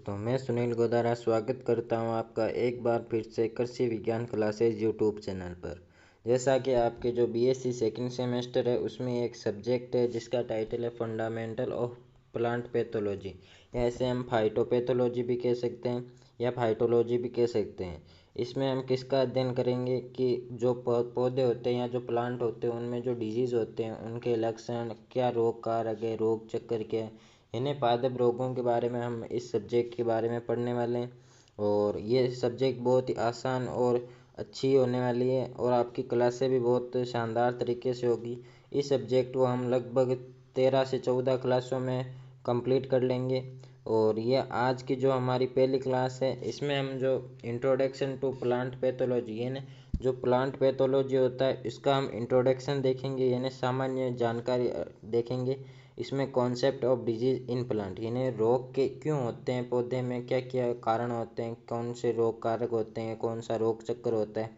दोस्तों, मैं सुनील गोदारा स्वागत करता हूं आपका एक बार फिर से कृषि विज्ञान क्लासेज यूट्यूब चैनल पर। जैसा कि आपके जो बीएससी सेकंड सेमेस्टर है उसमें एक सब्जेक्ट है जिसका टाइटल है फंडामेंटल ऑफ प्लांट पैथोलॉजी, या ऐसे हम फाइटोपैथोलॉजी भी कह सकते हैं या फाइटोलॉजी भी कह सकते हैं। इसमें हम किसका अध्ययन करेंगे कि जो पौधे होते हैं या जो प्लांट होते हैं उनमें जो डिजीज़ होते हैं उनके लक्षण क्या, रोग कारक है, रोग चक्कर क्या है, इन्हें पादप रोगों के बारे में हम इस सब्जेक्ट के बारे में पढ़ने वाले हैं। और ये सब्जेक्ट बहुत ही आसान और अच्छी होने वाली है और आपकी क्लासें भी बहुत शानदार तरीके से होगी। इस सब्जेक्ट को हम लगभग 13 से 14 क्लासों में कंप्लीट कर लेंगे। और ये आज की जो हमारी पहली क्लास है इसमें हम जो इंट्रोडक्शन टू प्लांट पैथोलॉजी यानी जो प्लांट पैथोलॉजी होता है इसका हम इंट्रोडक्शन देखेंगे, यानी सामान्य जानकारी देखेंगे। इसमें concept of disease in plant यानी रोग के क्यों होते हैं, पौधे में क्या क्या कारण होते हैं, कौन से रोग कारक होते हैं, कौन सा रोग चक्कर होता है,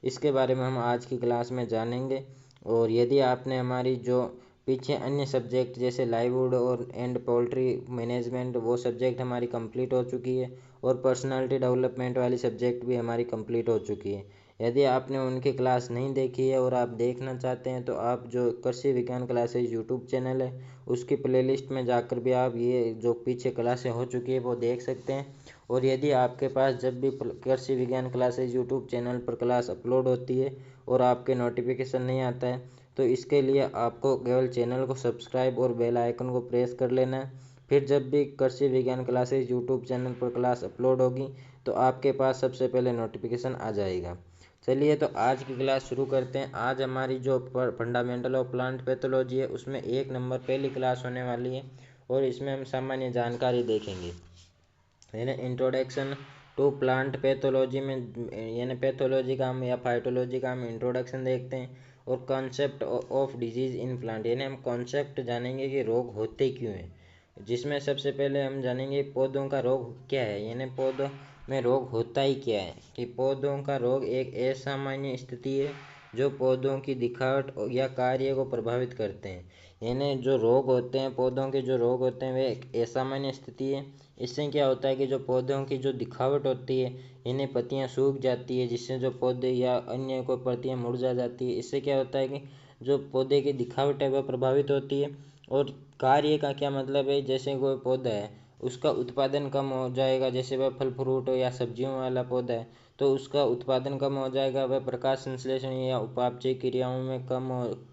इसके बारे में हम आज की क्लास में जानेंगे। और यदि आपने हमारी जो पीछे अन्य सब्जेक्ट जैसे लाइववुड और एंड पोल्ट्री मैनेजमेंट वो सब्जेक्ट हमारी कंप्लीट हो चुकी है और पर्सनालिटी डेवलपमेंट वाली सब्जेक्ट भी हमारी कंप्लीट हो चुकी है। यदि आपने उनकी क्लास नहीं देखी है और आप देखना चाहते हैं तो आप जो कृषि विज्ञान क्लासेज यूट्यूब चैनल है उसकी प्लेलिस्ट में जाकर भी आप ये जो पीछे क्लासें हो चुकी है वो देख सकते हैं। और यदि आपके पास जब भी कृषि विज्ञान क्लासेज यूट्यूब चैनल पर क्लास अपलोड होती है और आपके नोटिफिकेशन नहीं आता है तो इसके लिए आपको केवल चैनल को सब्सक्राइब और बेल आइकन को प्रेस कर लेना है। फिर जब भी कृषि विज्ञान क्लासेज यूट्यूब चैनल पर क्लास अपलोड होगी तो आपके पास सबसे पहले नोटिफिकेशन आ जाएगा। चलिए तो आज की क्लास शुरू करते हैं। आज हमारी जो फंडामेंटल ऑफ प्लांट पैथोलॉजी है उसमें 1 नंबर पहली क्लास होने वाली है और इसमें हम सामान्य जानकारी देखेंगे, यानी इंट्रोडक्शन टू प्लांट पैथोलॉजी में यानी पैथोलॉजी का हम या फाइटोलॉजी का हम इंट्रोडक्शन देखते हैं। और concept of disease in plant यानी हम कॉन्सेप्ट जानेंगे कि रोग होते क्यों हैं, जिसमें सबसे पहले हम जानेंगे पौधों का रोग क्या है, यानी पौधों में रोग होता ही क्या है। कि पौधों का रोग एक असामान्य स्थिति है जो पौधों की दिखावट या कार्य को प्रभावित करते हैं। यानी जो रोग होते हैं, पौधों के जो रोग होते हैं वे एक असामान्य स्थिति है। इससे क्या होता है कि जो पौधों की जो दिखावट होती है, इन्हें पत्तियां सूख जाती है जिससे जो पौधे या अन्य कोई पत्तियां मुरझा जाती है। इससे क्या होता है कि जो पौधे की दिखावट है वह प्रभावित होती है। और कार्य का क्या मतलब है, जैसे कोई पौधा है उसका उत्पादन कम हो जाएगा, जैसे वह फल फ्रूट या सब्जियों वाला पौधा है तो उसका उत्पादन कम हो जाएगा, वह प्रकाश संश्लेषण या उपापचय क्रियाओं में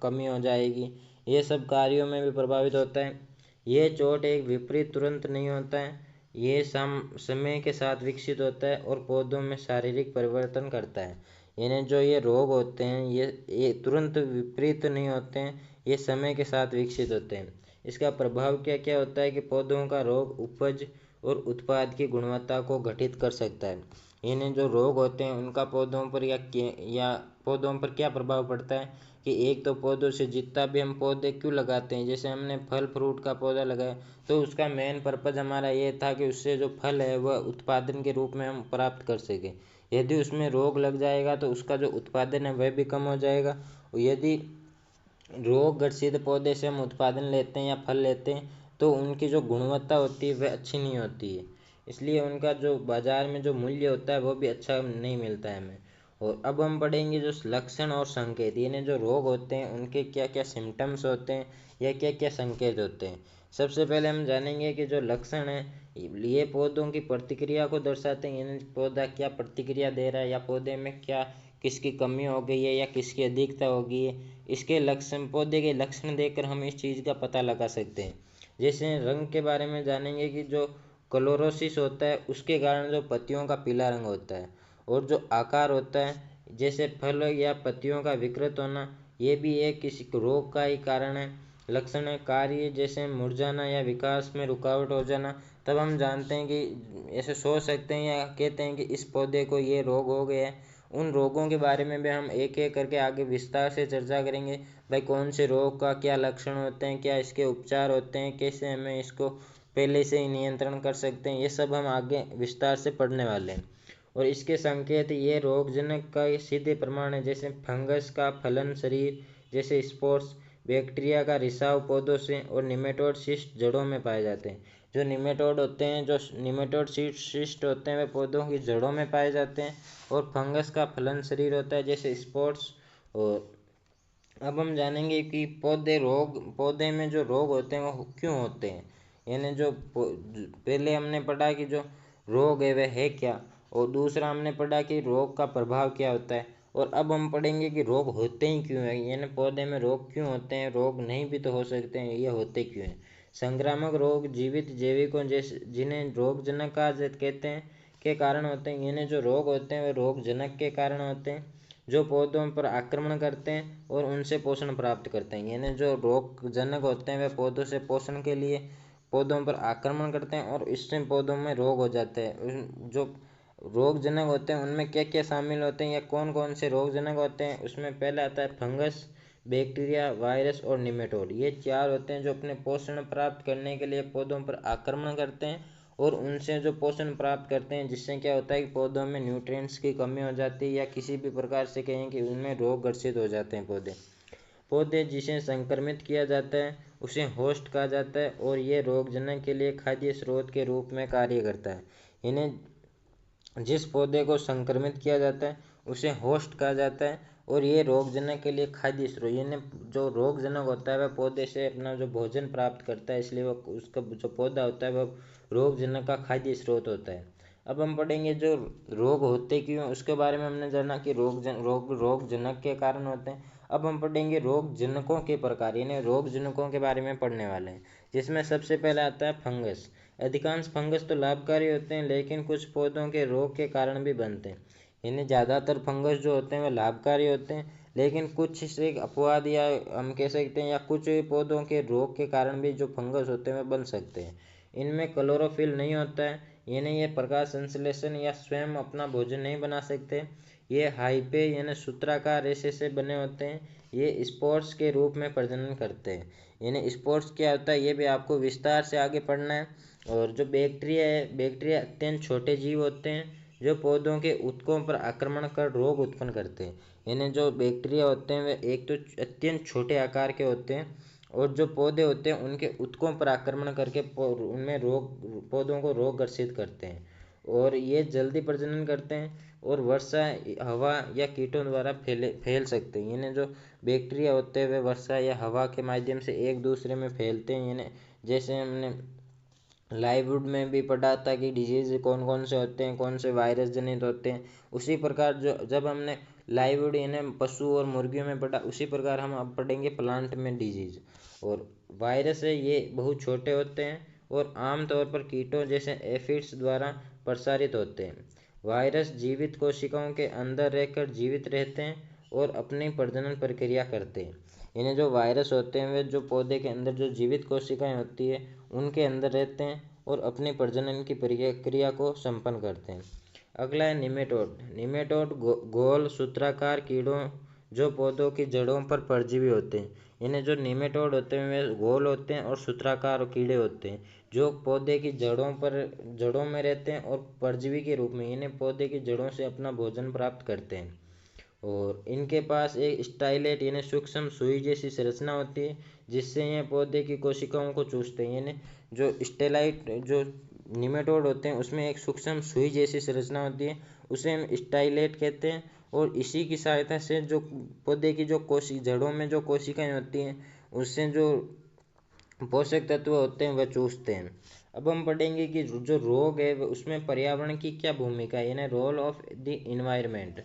कमी हो जाएगी। ये सब कार्यों में भी प्रभावित होता है। ये चोट एक विपरीत तुरंत नहीं होता है, ये समय के साथ विकसित होता है और पौधों में शारीरिक परिवर्तन करता है। यानी जो ये रोग होते हैं ये तुरंत विपरीत नहीं होते हैं, ये समय के साथ विकसित होते हैं। इसका प्रभाव क्या क्या होता है कि पौधों का रोग उपज और उत्पाद की गुणवत्ता को घटित कर सकता है। इन्हें जो रोग होते हैं उनका पौधों पर या पौधों पर क्या प्रभाव पड़ता है कि एक तो पौधों से जितना भी हम पौधे क्यों लगाते हैं, जैसे हमने फल फ्रूट का पौधा लगाया तो उसका मेन पर्पज़ हमारा ये था कि उससे जो फल है वह उत्पादन के रूप में हम प्राप्त कर सकें। यदि उसमें रोग लग जाएगा तो उसका जो उत्पादन है वह भी कम हो जाएगा। और यदि रोग ग्रसित पौधे से हम उत्पादन लेते हैं या फल लेते हैं तो उनकी जो गुणवत्ता होती है वह अच्छी नहीं होती है, इसलिए उनका जो बाज़ार में जो मूल्य होता है वो भी अच्छा नहीं मिलता है हमें। और अब हम पढ़ेंगे जो लक्षण और संकेत, यानी जो रोग होते हैं उनके क्या क्या सिम्टम्स होते हैं या क्या क्या संकेत होते हैं। सबसे पहले हम जानेंगे कि जो लक्षण है ये पौधों की प्रतिक्रिया को दर्शाते हैं, यानी पौधा क्या प्रतिक्रिया दे रहा है या पौधे में क्या किसकी कमी हो गई है या किसकी अधिकता हो गई है। इसके लक्षण, पौधे के लक्षण देखकर हम इस चीज़ का पता लगा सकते हैं। जैसे रंग के बारे में जानेंगे कि जो क्लोरोसिस होता है उसके कारण जो पत्तियों का पीला रंग होता है। और जो आकार होता है, जैसे फल या पत्तियों का विकृत होना, ये भी एक किसी रोग का ही कारण है। लक्षण है कार्य, जैसे मुरझाना या विकास में रुकावट हो जाना, तब हम जानते हैं कि ऐसे सोच सकते हैं या कहते हैं कि इस पौधे को ये रोग हो गया है। उन रोगों के बारे में भी हम एक एक करके आगे विस्तार से चर्चा करेंगे। भाई कौन से रोग का क्या लक्षण होते हैं, क्या इसके उपचार होते हैं, कैसे हमें इसको पहले से ही नियंत्रण कर सकते हैं, ये सब हम आगे विस्तार से पढ़ने वाले हैं। और इसके संकेत, ये रोगजनक का ये सीधे प्रमाण है, जैसे फंगस का फलन शरीर, जैसे स्पोर्स, बैक्टीरिया का रिसाव पौधों से, और निमेटोड शिष्ट जड़ों में पाए जाते हैं। जो निमेटोड होते हैं, जो निमेटोड शिष्ट होते हैं, वे पौधों की जड़ों में पाए जाते हैं। और फंगस का फलन शरीर होता है, जैसे स्पोर्स। और अब हम जानेंगे कि पौधे में जो रोग होते हैं वो क्यों होते हैं। यानी जो पहले हमने पढ़ा कि जो रोग है वह है क्या, और दूसरा हमने पढ़ा कि रोग का प्रभाव क्या होता है। और अब हम पढ़ेंगे कि रोग होते ही क्यों हैं, यानी पौधे में रोग क्यों होते हैं, रोग नहीं भी तो हो सकते हैं, ये होते क्यों हैं। संक्रामक रोग जीवित जैविकों जैसे जिन्हें रोगजनक कहते हैं के कारण होते हैं। यानी जो रोग होते हैं वे रोगजनक के कारण होते हैं, जो पौधों पर आक्रमण करते हैं और उनसे पोषण प्राप्त करते हैं। यानी जो रोगजनक होते हैं वे पौधों से पोषण के लिए पौधों पर आक्रमण करते हैं और इससे पौधों में रोग हो जाते हैं। जो रोगजनक होते हैं उनमें क्या क्या शामिल होते हैं या कौन कौन से रोगजनक होते हैं, उसमें पहले आता है फंगस, बैक्टीरिया, वायरस और निमेटोड। ये चार होते हैं जो अपने पोषण प्राप्त करने के लिए पौधों पर आक्रमण करते हैं और उनसे जो पोषण प्राप्त करते हैं, जिससे क्या होता है कि पौधों में न्यूट्रिएंट्स की कमी हो जाती है या किसी भी प्रकार से कहें कि उनमें रोग ग्रसित हो जाते हैं पौधे जिसे संक्रमित किया जाता है उसे होस्ट कहा जाता है और ये रोगजनक के लिए खाद्य स्रोत के रूप में कार्य करता है। इन्हें जिस पौधे को संक्रमित किया जाता है उसे होस्ट कहा जाता है और ये रोगजनक के लिए खाद्य स्रोत, यानी जो रोगजनक होता है वह पौधे से अपना जो भोजन प्राप्त करता है, इसलिए वह उसका जो पौधा होता है वह रोगजनक का खाद्य स्रोत होता है। अब हम पढ़ेंगे जो रोग होते क्यों, उसके बारे में हमने जाना कि रोगजनक के कारण होते हैं। अब हम पढ़ेंगे रोगजनकों के प्रकार, यानी रोगजनकों के बारे में पढ़ने वाले हैं, जिसमें सबसे पहले आता है फंगस। अधिकांश फंगस तो लाभकारी होते हैं, लेकिन कुछ पौधों के रोग के कारण भी बनते हैं। यानी ज़्यादातर फंगस जो होते हैं वे लाभकारी होते हैं, लेकिन कुछ से अपवाद या हम कह सकते हैं या कुछ पौधों के रोग के कारण भी जो फंगस होते हैं वे बन सकते हैं। इनमें क्लोरोफिल नहीं होता है, यानी ये प्रकाश संश्लेषण या स्वयं अपना भोजन नहीं बना सकते। ये हाइपे यानी सूत्राकार रेशे से बने होते हैं। ये स्पोर्स के रूप में प्रजनन करते हैं। यानी स्पोर्स क्या होता है ये भी आपको विस्तार से आगे पढ़ना है। और जो बैक्टीरिया है, बैक्टीरिया अत्यंत छोटे जीव होते हैं जो पौधों के ऊतकों पर आक्रमण कर रोग उत्पन्न करते हैं। यानी जो बैक्टीरिया होते हैं वे एक तो अत्यंत छोटे आकार के होते हैं और जो पौधे होते हैं उनके ऊतकों पर आक्रमण करके उनमें पौधों को रोग ग्रसित करते हैं और ये जल्दी प्रजनन करते हैं और वर्षा, हवा या कीटों द्वारा फैल सकते हैं। यानी जो बैक्टीरिया होते हैं वे वर्षा या हवा के माध्यम से एक दूसरे में फैलते हैं। यानी जैसे हमने लाइववुड में भी पढ़ा था कि डिजीज कौन कौन से होते हैं, कौन से वायरस जनित होते हैं, उसी प्रकार जो जब हमने लाइववुड यानी पशु और मुर्गियों में पढ़ा, उसी प्रकार हम अब पढ़ेंगे प्लांट में डिजीज। और वायरस है ये बहुत छोटे होते हैं और आमतौर पर कीटों जैसे एफिड्स द्वारा प्रसारित होते हैं। वायरस जीवित कोशिकाओं के अंदर रहकर जीवित रहते हैं और अपनी प्रजनन प्रक्रिया करते हैं। यानी जो वायरस होते हैं वे जो पौधे के अंदर जो जीवित कोशिकाएं होती है उनके अंदर रहते हैं और अपनी प्रजनन की प्रक्रिया को संपन्न करते हैं। अगला है निमेटोड। निमेटोड गोल सूत्राकार कीड़ों जो पौधों की जड़ों पर परजीवी होते हैं। यानी जो निमेटोड होते हैं वे गोल होते हैं और सूत्राकार कीड़े होते हैं जो पौधे की जड़ों में रहते हैं और परजीवी के रूप में यानी पौधे की जड़ों से अपना भोजन प्राप्त करते हैं। और इनके पास एक स्टाइलेट यानी सूक्ष्म सुई जैसी संरचना होती है जिससे ये पौधे की कोशिकाओं को चूसते हैं। यानी जो स्टेलाइट जो निमेटोड होते हैं उसमें एक सूक्ष्म सुई जैसी संरचना होती है, उसे हम स्टाइलेट कहते हैं। और इसी की सहायता से जो पौधे की जो जड़ों में जो कोशिकाएं होती हैं उससे जो पोषक तत्व होते हैं वह चूसते हैं। अब हम पढ़ेंगे कि जो रोग है उसमें पर्यावरण की क्या भूमिका है, यानी रोल ऑफ द इन्वायरमेंट।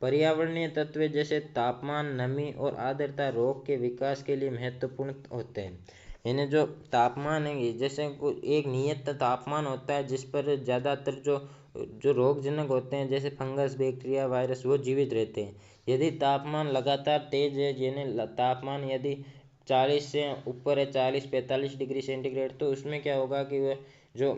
पर्यावरणीय तत्व जैसे तापमान, नमी और आर्द्रता रोग के विकास के लिए महत्वपूर्ण होते हैं। यानी जो तापमान है जैसे एक नियत तापमान होता है जिस पर ज़्यादातर जो जो रोगजनक होते हैं जैसे फंगस, बैक्टीरिया, वायरस वो जीवित रहते हैं। यदि तापमान लगातार तेज है, यानी तापमान यदि 40 से ऊपर है, 40-45 डिग्री सेंटीग्रेड, तो उसमें क्या होगा कि वह जो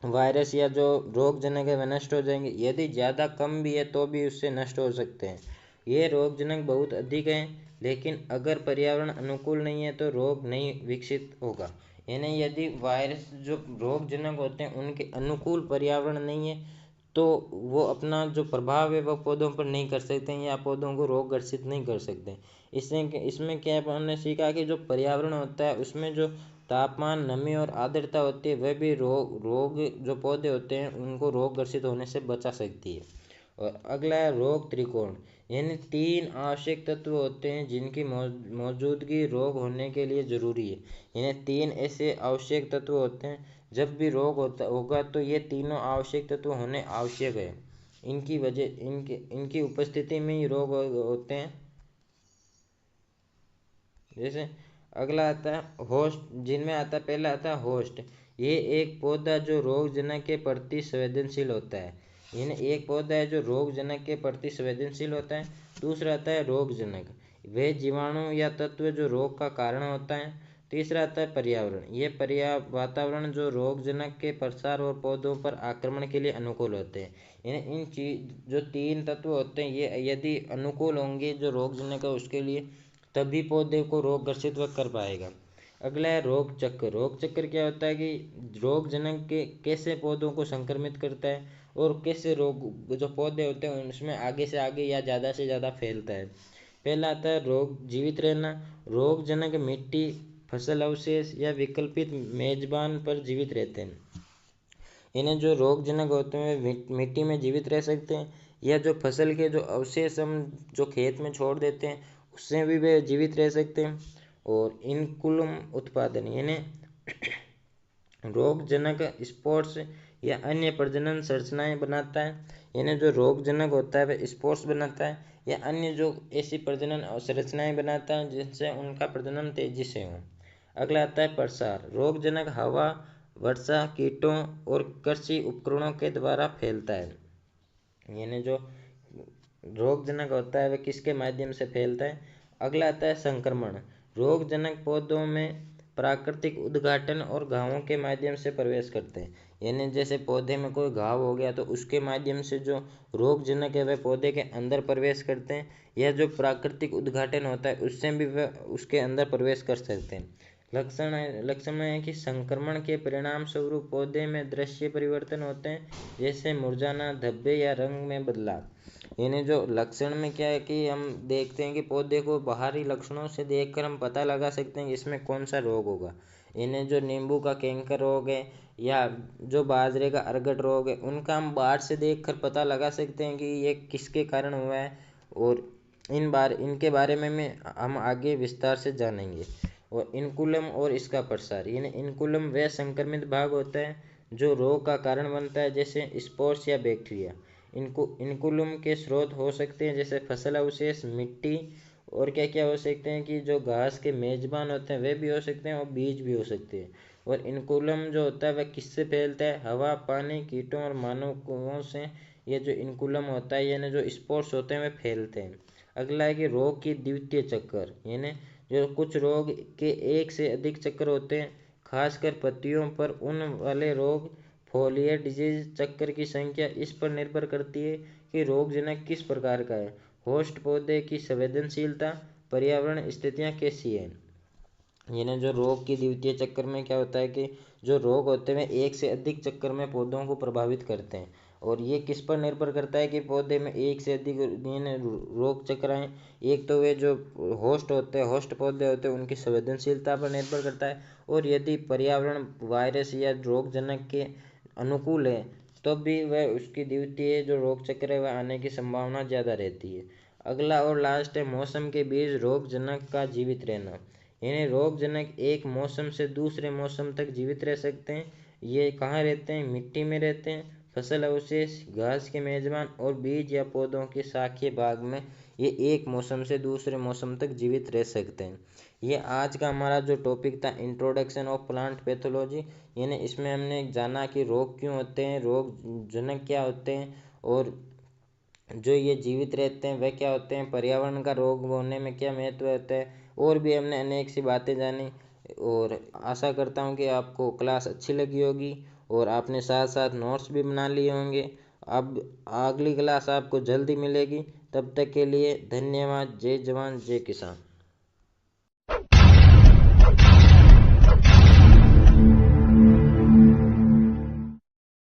वायरस या जो रोगजनक है वह नष्ट हो जाएंगे। यदि ज़्यादा कम भी है तो भी उससे नष्ट हो सकते हैं। ये रोगजनक बहुत अधिक हैं, लेकिन अगर पर्यावरण अनुकूल नहीं है तो रोग नहीं विकसित होगा। यानी यदि वायरस जो रोगजनक होते हैं उनके अनुकूल पर्यावरण नहीं है तो वो अपना जो प्रभाव है वह पौधों पर नहीं कर सकते हैं या पौधों को रोग ग्रसित नहीं कर सकते। इसमें क्या है, हमने सीखा कि जो पर्यावरण होता है उसमें जो तापमान, नमी और आर्द्रता होती है वह भी रोग जो पौधे होते हैं उनको रोग ग्रसित होने से बचा सकती है। और अगला है रोग त्रिकोण, यानी 3 आवश्यक तत्व होते हैं जिनकी मौजूदगी रोग होने के लिए जरूरी है। यानी 3 ऐसे आवश्यक तत्व होते हैं, जब भी रोग होगा तो ये तीनों आवश्यक तत्व होने आवश्यक है। इनकी उपस्थिति में ही रोग होते हैं। जैसे अगला आता है होस्ट, जिनमें आता है पहला आता है होस्ट। ये एक पौधा जो रोगजनक के प्रति संवेदनशील होता है। यानी एक पौधा है जो रोगजनक के प्रति संवेदनशील होता है। दूसरा आता है रोगजनक, वे जीवाणु या तत्व जो रोग का कारण होता है। तीसरा आता है पर्यावरण, ये वातावरण जो रोगजनक के प्रसार और पौधों पर आक्रमण के लिए अनुकूल होते हैं। यानी इन जो 3 तत्व होते हैं ये यदि अनुकूल होंगे जो रोगजनक है उसके लिए, तभी पौधे को रोग ग्रसित कर पाएगा। अगला है रोग चक्र। रोग चक्र क्या होता है कि रोगजनक के कैसे पौधों को संक्रमित करता है और कैसे रोग जो पौधे होते हैं उसमें आगे से आगे या ज़्यादा से ज़्यादा फैलता है। पहला आता है रोग जीवित रहना। रोगजनक मिट्टी, फसल अवशेष या विकल्पित मेजबान पर जीवित रहते हैं। इन्हें जो रोगजनक होते हैं मिट्टी में जीवित रह सकते हैं, या जो फसल के जो अवशेष हम जो खेत में छोड़ देते हैं उससे भी वे जीवित रह सकते हैं। और इनकुलम उत्पादन, यानी रोगजनक स्पोर्स या अन्य प्रजनन संरचनाएं बनाता है। यानी जो रोगजनक होता है वह स्पोर्स बनाता है या अन्य जो ऐसी प्रजनन संरचनाएं बनाता है जिनसे उनका प्रजनन तेजी से हो। अगला आता है प्रसार। रोगजनक हवा, वर्षा, कीटों और कृषि उपकरणों के द्वारा फैलता है। यानी जो रोगजनक होता है वह किसके माध्यम से फैलता है। अगला आता है संक्रमण। रोगजनक पौधों में प्राकृतिक उद्घाटन और घावों के माध्यम से प्रवेश करते हैं। यानी जैसे पौधे में कोई घाव हो गया तो उसके माध्यम से जो रोगजनक है वह पौधे के अंदर प्रवेश करते हैं, या जो प्राकृतिक उद्घाटन होता है उससे भी वह उसके अंदर प्रवेश कर सकते हैं। लक्षण है कि संक्रमण के परिणाम स्वरूप पौधे में दृश्य परिवर्तन होते हैं, जैसे मुरझाना, धब्बे या रंग में बदलाव। यानी जो लक्षण में क्या है कि हम देखते हैं कि पौधे को बाहरी लक्षणों से देखकर हम पता लगा सकते हैं कि इसमें कौन सा रोग होगा। इन्हें जो नींबू का कैंकर रोग है या जो बाजरे का अर्गट रोग है उनका हम बाहर से देखकर पता लगा सकते हैं कि ये किसके कारण हुआ है। और इनके बारे में हम आगे विस्तार से जानेंगे। और इनकुलम और इसका प्रसार, यानी इनकुलम वह संक्रमित भाग होता है जो रोग का कारण बनता है, जैसे स्पोर्स या बैक्टीरिया। इनकुलम के स्रोत हो सकते हैं जैसे फसल अवशेष, मिट्टी, और क्या क्या हो सकते हैं कि जो घास के मेजबान होते हैं वे भी हो सकते हैं और बीज भी हो सकते हैं। और इनकुलम जो होता है वह किससे फैलता है, हवा, पानी, कीटों और मानवों से ये जो इनकुलम होता है यानी जो स्पोर्स होते हैं वे फैलते हैं। अगला है कि रोग की द्वितीय चक्कर, यानी जो कुछ रोग के एक से अधिक चक्कर होते हैं, खासकर पत्तियों पर उन वाले रोग। फोलियर डिजीज चक्कर की संख्या इस पर निर्भर करती है कि रोगजनक किस प्रकार का है, होस्ट पौधे की संवेदनशीलता, पर्यावरण स्थितियाँ कैसी है। यानी जो रोग की द्वितीय चक्कर में क्या होता है कि जो रोग होते हैं एक से अधिक चक्कर में पौधों को प्रभावित करते हैं। और ये किस पर निर्भर करता है कि पौधे में एक से अधिक रोग चक्र हैं। एक तो वे जो होस्ट पौधे होते हैं उनकी संवेदनशीलता पर निर्भर करता है, और यदि पर्यावरण वायरस या रोगजनक के अनुकूल है तब भी वह उसकी द्वितीय जो रोग चक्र है वह आने की संभावना ज़्यादा रहती है। अगला और लास्ट है मौसम के बीच रोगजनक का जीवित रहना। यानी रोगजनक एक मौसम से दूसरे मौसम तक जीवित रह सकते हैं। ये कहाँ रहते हैं, मिट्टी में रहते हैं, फसल अवशेष, घास के मेजबान और बीज या पौधों के शाखीय भाग में ये एक मौसम से दूसरे मौसम तक जीवित रह सकते हैं। ये आज का हमारा जो टॉपिक था इंट्रोडक्शन ऑफ प्लांट पैथोलॉजी, यानी इसमें हमने जाना कि रोग क्यों होते हैं, रोगजनक क्या होते हैं, और जो ये जीवित रहते हैं वह क्या होते हैं, पर्यावरण का रोग होने में क्या महत्व होता है, और भी हमने अनेक सी बातें जानी। और आशा करता हूँ कि आपको क्लास अच्छी लगी होगी और आपने साथ साथ नोट्स भी बना लिए होंगे। अब अगली क्लास आपको जल्दी मिलेगी, तब तक के लिए धन्यवाद। जय जवान जय किसान।